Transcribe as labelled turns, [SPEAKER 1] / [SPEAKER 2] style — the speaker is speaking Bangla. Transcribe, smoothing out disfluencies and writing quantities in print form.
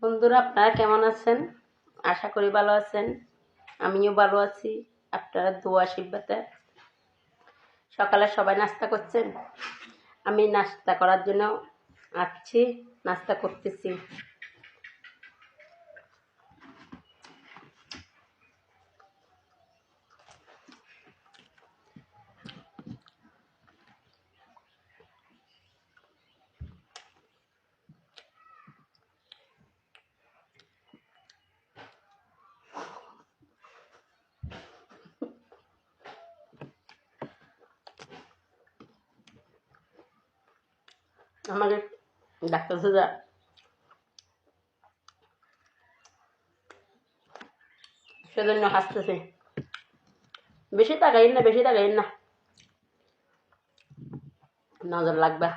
[SPEAKER 1] বন্ধুরা, আপনারা কেমন আছেন? আশা করি ভালো আছেন। আমিও ভালো আছি আপনারা দোয়া আশীর্বাদে। সকালে সবাই নাস্তা করছেন, আমি নাস্তা করার জন্য আসছি, নাস্তা করতেছি। আমাদের ডাক্তার সোজা সেজন্য হাসতেছে। বেশি তাকাইন না, নজর লাগবে।